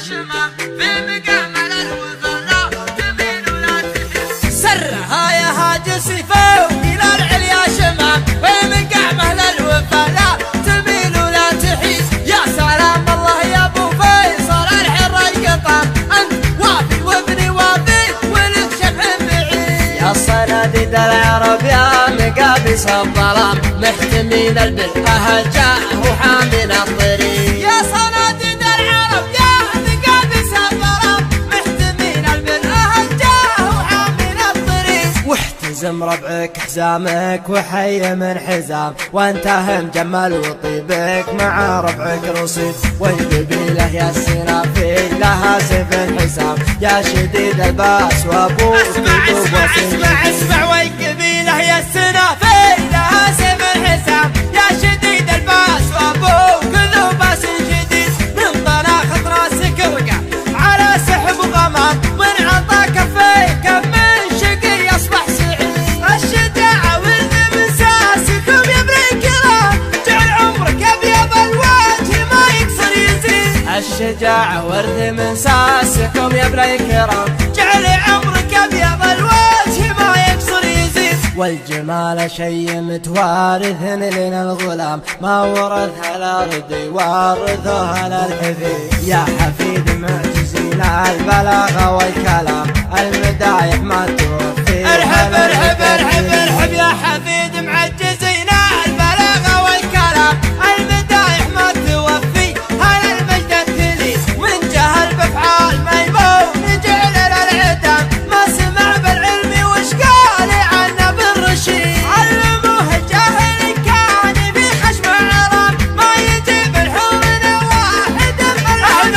شمام في مقامل الوفا تميل ولا تحس. سرها يا هاجس فوق إلى العليا شمام في مقامل الوفا لا تميل ولا تحيس. يا سلام الله يا ابو فيصل الحر القطام انت وافي وابني وافي ولك شبح بعيد. يا صناديد العرب يا مقابس الظلام محتمين البل اهل جاه وحامل الطريق. يا صناديد العرب يا مقابس الظلام محتمين البل اهل جاه وحامل الطريق. واحتزم ربعك حزامك وحي من حزام وانتهى مجمل وطيبك مع ربعك رصيد. والقبيله يا السنافي لها سيف حسام يا شديد الباس وابوك اسمع والقبيله يا السنافي لها سيف حسام يا شديد الباس وابوك ذو باس شديد. من طناخة راسك رقع على سحب غمام من عطا كفيك من شقي اصبح سعيد. الشجاعة ولد من ساسكم يا ابن الكرام جعل عمرك ابيض الوجه ما يكسر يزيد. الشجاعة ورث من ساسكم يا ابن الكرام جعل عمرك ابيض الوجه ما يكسر يزيد. والجمال شي متوارث لنا الغلام ما ورثها الارض وارثها للحفيد. يا حفيد معجزين البلاغه والكلام المدايح ما توفي. ارحب ارحب ارحب ارحب يا حفيد معجزين البلاغه والكلام المدايح ما توفي. هل المجد التلي من جهل بافعال ميمون جعل للعتام ما سمع بالعلم وش قال عنه بالرشيد. علموه الجاهل كان في خشم عرام ما يجيب الحور واحد بالعود.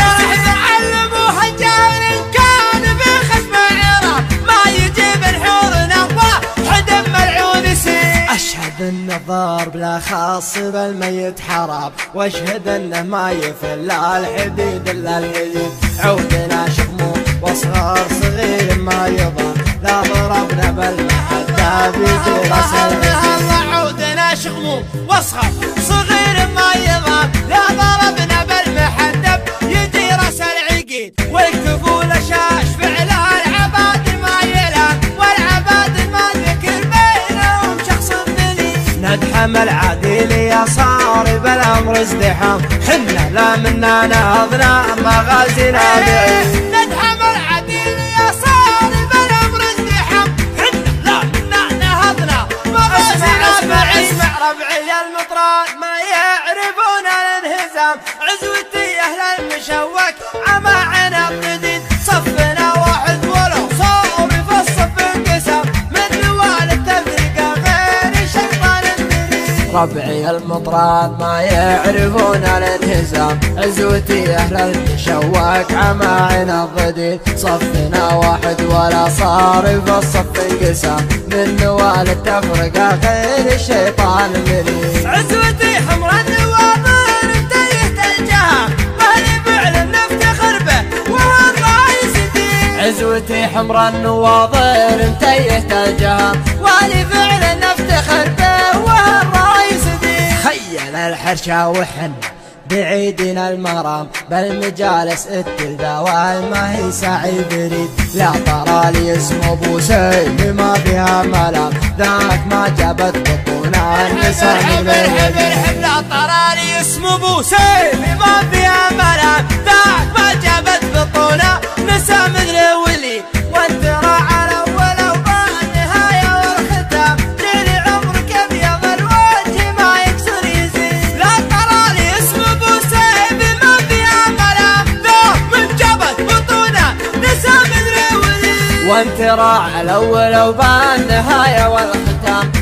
علموه الجاهل كان في خشم عرام ما يجيب الحور واحد ملعون سيد. اشهد ان الضرب لا خاص بالميت حرام واشهد انه ما يفل الحديد الا الحديد. عودنا شموم واصغر صغير ما يضر لا ضربنا بالمحدة بيجي راس العقيد. عودنا شغموم واصغر صغير ما يضر لا ضربنا بالمحدب يجي راس العقيد. والكفول شاش فعل العباد ما يلام والعباد ما ذكر بينهم شخص دليل. ندحم العديل يا صار بالامر ازدحام حنا لا منا نهضنا مغازينا بعيد. ندحم العديل يا صار بالامر ازدحام حنا لا منا نهضنا مغازينا بعيد. اسمع ربعي المطران ما يعرفون الانهزام عزوتي اهل المشوك عماعنا القديد. صفنا واحد ولو صار في الصف انقسم من نوال التفرقه غير شيطان المريد. ربعي المطران ما يعرفون الانهزام عزوتي اهل المشوك عماعنا الضديد. صفنا واحد ولا صار في الصف انقسام من نوال التفرقه غير الشيطان مريد. عزوتي حمر النواظر انتهت الجهه مهلي فعل نفتخر به وهو الرئيس الدين. عزوتي حمر النواظر انتهت الجهه والي فعل نفتخر به وهو الرئيس الدين. خيل الحرشة وحن بعيدنا المرام بالمجالس التلداوال ما هي سعي بريد. لا ترى لي اسم ابو سيف ما فيها ملام ذاك ما جابت بطونا النساء ارحب ارحب ارحب لا ترى لي اسم ابو سيف ما فيها ملام ذاك ما جابت بطونا نساء مثل ولي. وانت راعى الاول وبالنهايه والختام جعل عمرك ابيض الوجه ما يكسر يزيد. لا ترى لي اسم ابو سيف ما فيها ملام ذاك من جابت بطونا نساء مثل ولي. وانت راعى الاول وبالنهايه والختام